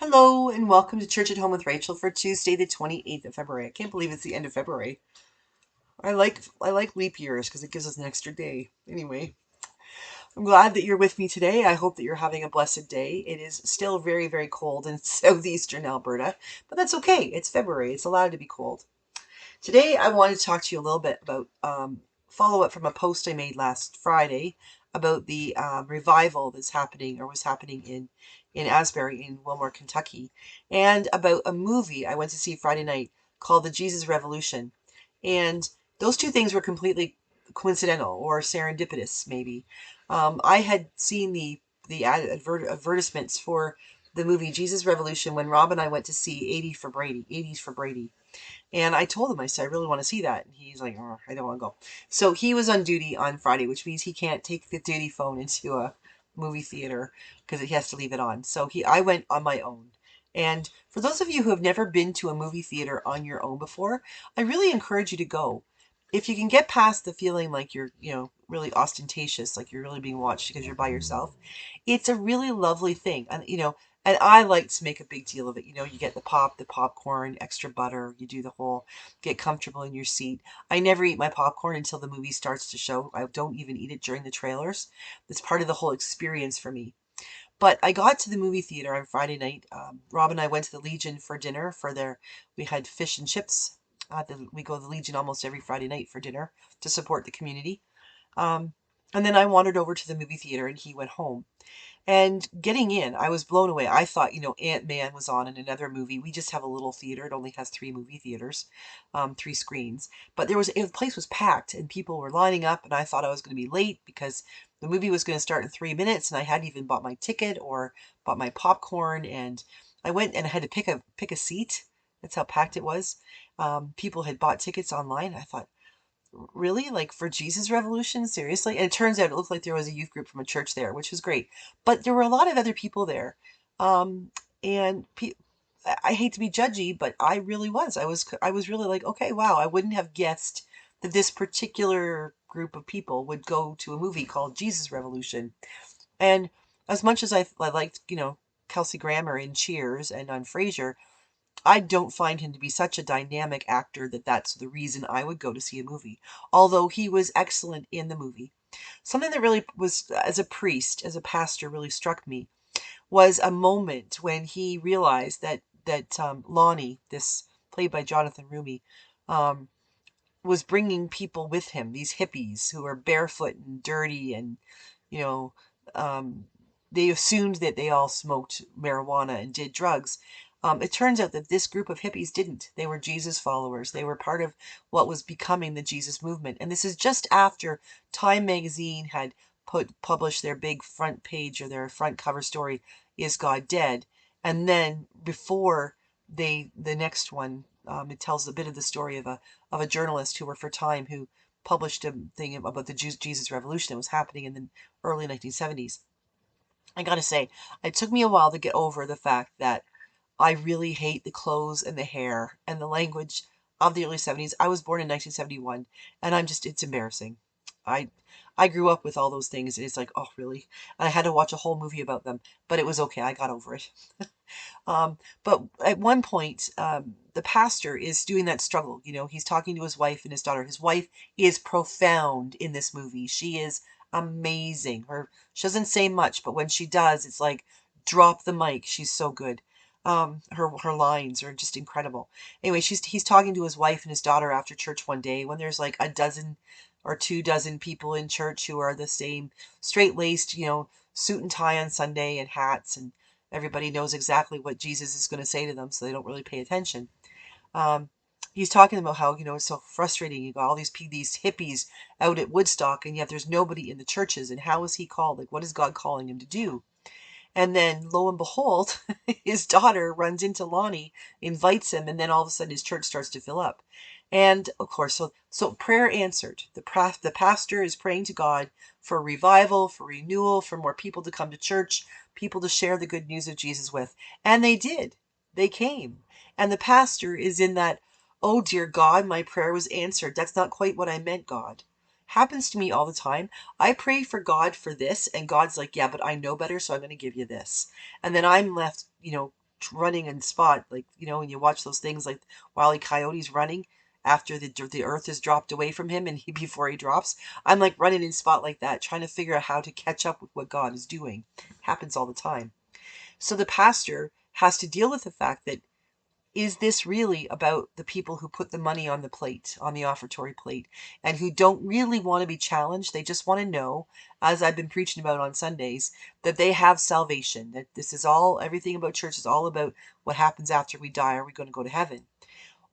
Hello and welcome to Church at Home with Rachel for Tuesday, the 28th of February. I can't believe it's the end of February. I like leap years because it gives us an extra day. Anyway, I'm glad that you're with me today. I hope that you're having a blessed day. It is still very, very cold in southeastern Alberta, but that's okay. It's February. It's allowed to be cold. Today, I wanted to talk to you a little bit about follow up from a post I made last Friday about the revival that's happening or was happening in Asbury in Wilmore, Kentucky, and about a movie I went to see Friday night called The Jesus Revolution. And those two things were completely coincidental or serendipitous, maybe. I had seen the advertisements for the movie Jesus Revolution when Rob and I went to see 80s for Brady. And I told him, I said, I really want to see that. And he's like, oh, I don't want to go. So he was on duty on Friday, which means he can't take the duty phone into a movie theater because he has to leave it on. So I went on my own. And for those of you who have never been to a movie theater on your own before, I really encourage you to go. If you can get past the feeling like you're, really ostentatious, like you're really being watched because you're by yourself, it's a really lovely thing. And I like to make a big deal of it. You get the popcorn, extra butter. You do the whole get comfortable in your seat. I never eat my popcorn until the movie starts to show. I don't even eat it during the trailers. It's part of the whole experience for me. But I got to the movie theater on Friday night. Rob and I went to the Legion for dinner. We had fish and chips. We go to the Legion almost every Friday night for dinner to support the community. Um, and then I wandered over to the movie theater and he went home. And getting in, I was blown away. I thought, Ant-Man was on in another movie. We just have a little theater. It only has three movie theaters, three screens. But the place was packed and people were lining up and I thought I was going to be late because the movie was going to start in 3 minutes and I hadn't even bought my ticket or bought my popcorn. And I went and I had to pick a seat. That's how packed it was. People had bought tickets online. I thought, really? Like for Jesus Revolution? Seriously? And it turns out it looked like there was a youth group from a church there, which was great. But there were a lot of other people there. Um, and I hate to be judgy, but I really was. I was really like, okay, wow, I wouldn't have guessed that this particular group of people would go to a movie called Jesus Revolution. And as much as I liked, Kelsey Grammar in Cheers and on Frasier, I don't find him to be such a dynamic actor that that's the reason I would go to see a movie. Although he was excellent in the movie. Something that really was, as a priest, as a pastor, really struck me was a moment when he realized that Lonnie, this played by Jonathan Rumi, um, was bringing people with him, these hippies who were barefoot and dirty, and you know, um, they assumed that they all smoked marijuana and did drugs. It turns out that this group of hippies didn't. They were Jesus followers. They were part of what was becoming the Jesus movement. And this is just after Time magazine had published their big front page or their front cover story, "Is God Dead?" And then before the next one, it tells a bit of the story of a journalist who worked for Time who published a thing about the Jesus Revolution that was happening in the early 1970s. I gotta say, it took me a while to get over the fact that I really hate the clothes and the hair and the language of the early 70s. I was born in 1971 and it's embarrassing. I I grew up with all those things and it's like, oh, really? And I had to watch a whole movie about them, but it was okay. I got over it. But at one point, the pastor is doing that struggle. He's talking to his wife and his daughter. His wife is profound in this movie. She is amazing. She doesn't say much, but when she does, it's like drop the mic. She's so good. Her lines are just incredible. Anyway, he's talking to his wife and his daughter after church one day when there's like a dozen or 2 dozen people in church who are the same straight laced, suit and tie on Sunday and hats, and everybody knows exactly what Jesus is going to say to them, so they don't really pay attention. Um, he's talking about how it's so frustrating. You got all these hippies out at Woodstock, and yet there's nobody in the churches. And how is he called? Like, what is God calling him to do? And then, lo and behold, his daughter runs into Lonnie, invites him, and then all of a sudden his church starts to fill up. And of course, so prayer answered. The pastor is praying to God for revival, for renewal, for more people to come to church, people to share the good news of Jesus with. And they did. They came. And the pastor is in that, oh dear God, my prayer was answered. That's not quite what I meant, God. Happens to me all the time. I pray for God for this, and God's like, yeah, but I know better, so I'm going to give you this. And then I'm left, running in spot, like, when you watch those things like Wile E. Coyote's running after the earth is dropped away from him and before he drops. I'm like running in spot like that, trying to figure out how to catch up with what God is doing. Happens all the time. So the pastor has to deal with the fact that, is this really about the people who put the money on the plate, on the offertory plate, and who don't really want to be challenged? They just want to know, as I've been preaching about on Sundays, that they have salvation, that this is all, everything about church is all about what happens after we die. Are we going to go to heaven?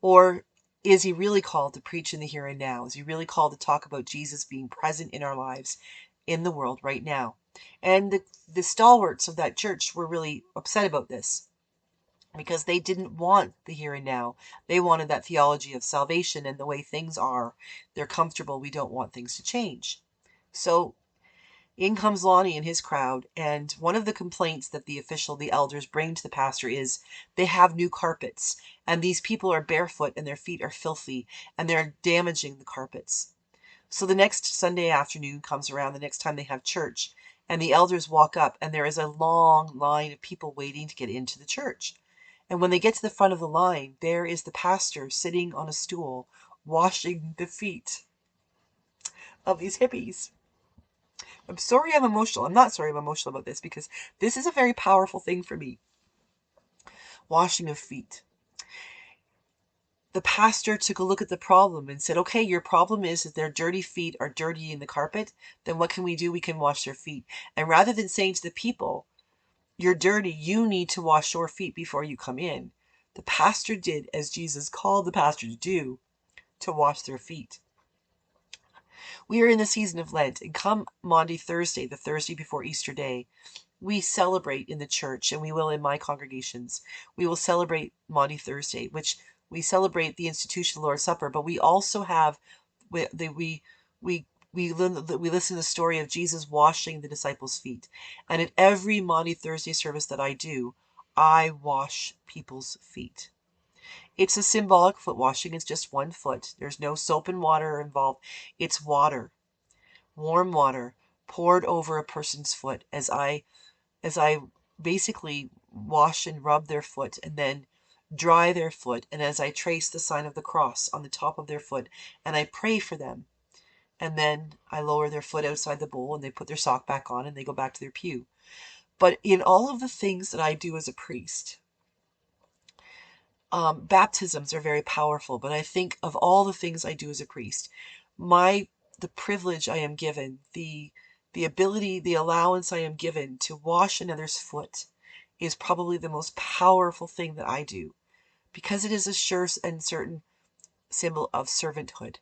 Or is he really called to preach in the here and now? Is he really called to talk about Jesus being present in our lives, in the world right now? And the stalwarts of that church were really upset about this, because they didn't want the here and now. They wanted that theology of salvation and the way things are. They're comfortable. We don't want things to change. So in comes Lonnie and his crowd, and one of the complaints that the elders bring to the pastor is they have new carpets, and these people are barefoot and their feet are filthy, and they're damaging the carpets. So the next Sunday afternoon comes around, the next time they have church, and the elders walk up, and there is a long line of people waiting to get into the church. And when they get to the front of the line, there is the pastor sitting on a stool, washing the feet of these hippies. I'm sorry I'm emotional. I'm not sorry I'm emotional about this, because this is a very powerful thing for me. Washing of feet. The pastor took a look at the problem and said, okay, your problem is that their dirty feet are dirty in the carpet. Then what can we do? We can wash their feet. And rather than saying to the people, you're dirty, you need to wash your feet before you come in, the pastor did as Jesus called the pastor to do, to wash their feet. We are in the season of Lent, and come Maundy Thursday, the Thursday before Easter Day, we celebrate in the church, and we will in my congregations. We will celebrate Maundy Thursday, which we celebrate the institution of the Lord's Supper, but we also have we listen to the story of Jesus washing the disciples' feet. And at every Maundy Thursday service that I do, I wash people's feet. It's a symbolic foot washing. It's just one foot. There's no soap and water involved. It's water, warm water, poured over a person's foot as I basically wash and rub their foot and then dry their foot, and as I trace the sign of the cross on the top of their foot, and I pray for them, and then I lower their foot outside the bowl and they put their sock back on and they go back to their pew. But in all of the things that I do as a priest, baptisms are very powerful, but I think of all the things I do as a priest, the privilege I am given, the ability, the allowance I am given to wash another's foot is probably the most powerful thing that I do, because it is a sure and certain symbol of servanthood.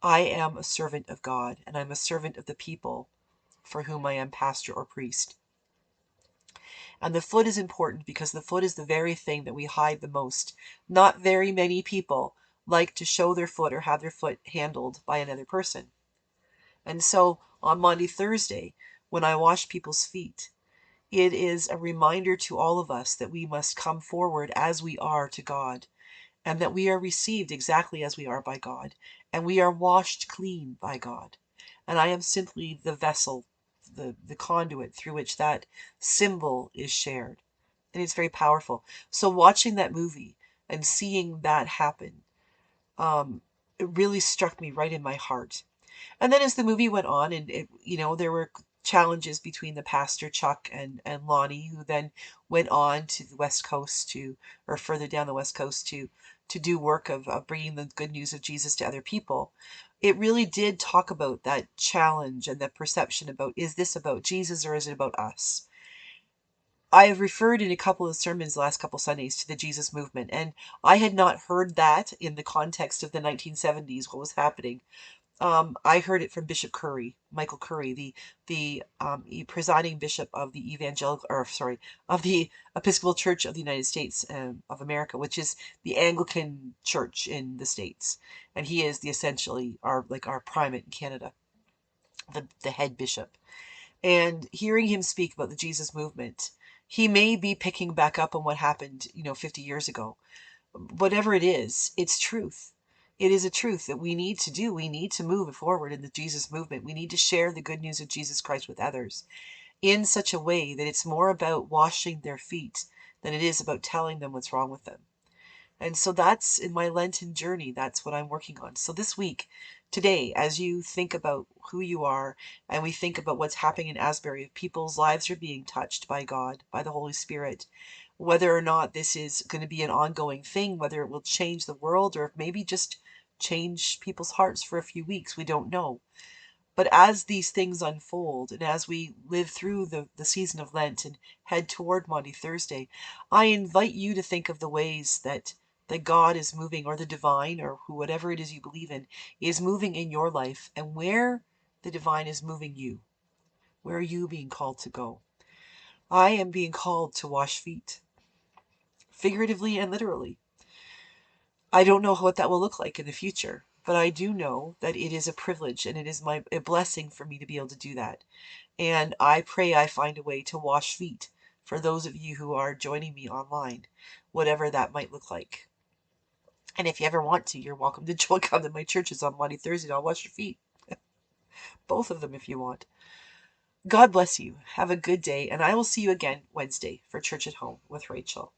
I am a servant of God, and I'm a servant of the people for whom I am pastor or priest. And the foot is important because the foot is the very thing that we hide the most. Not very many people like to show their foot or have their foot handled by another person. And so on Maundy Thursday, when I wash people's feet, it is a reminder to all of us that we must come forward as we are to God, and that we are received exactly as we are by God, and we are washed clean by God. And I am simply the vessel, the conduit through which that symbol is shared. And it's very powerful. So watching that movie and seeing that happen, it really struck me right in my heart. And then as the movie went on, and there were challenges between the pastor Chuck and Lonnie, who then went on to the West Coast or further down the West Coast to do work of bringing the good news of Jesus to other people. It really did talk about that challenge and that perception about, is this about Jesus or is it about us? I have referred in a couple of sermons the last couple Sundays to the Jesus movement, and I had not heard that in the context of the 1970s, what was happening. I heard it from Bishop Curry, Michael Curry, the presiding bishop of the of the Episcopal Church of the United States of America, which is the Anglican Church in the States, and he is essentially our primate in Canada, the head bishop. And hearing him speak about the Jesus movement, he may be picking back up on what happened, 50 years ago. Whatever it is, it's truth. It is a truth that we need to do. We need to move forward in the Jesus movement. We need to share the good news of Jesus Christ with others in such a way that it's more about washing their feet than it is about telling them what's wrong with them. And so that's in my Lenten journey. That's what I'm working on. So this week, today, as you think about who you are, and we think about what's happening in Asbury, people's lives are being touched by God, by the Holy Spirit, whether or not this is going to be an ongoing thing, whether it will change the world, or maybe just change people's hearts for a few weeks, we don't know. But as these things unfold, and as we live through the season of Lent and head toward Maundy Thursday, I invite you to think of the ways that God is moving, or the divine, or whatever it is you believe in, is moving in your life, and where the divine is moving you. Where are you being called to go? I am being called to wash feet, figuratively and literally. I don't know what that will look like in the future, but I do know that it is a privilege and it is a blessing for me to be able to do that. And I pray I find a way to wash feet for those of you who are joining me online, whatever that might look like. And if you ever want to, you're welcome to come to my churches on Monday, Thursday, and I'll wash your feet. Both of them if you want. God bless you. Have a good day, and I will see you again Wednesday for Church at Home with Rachel.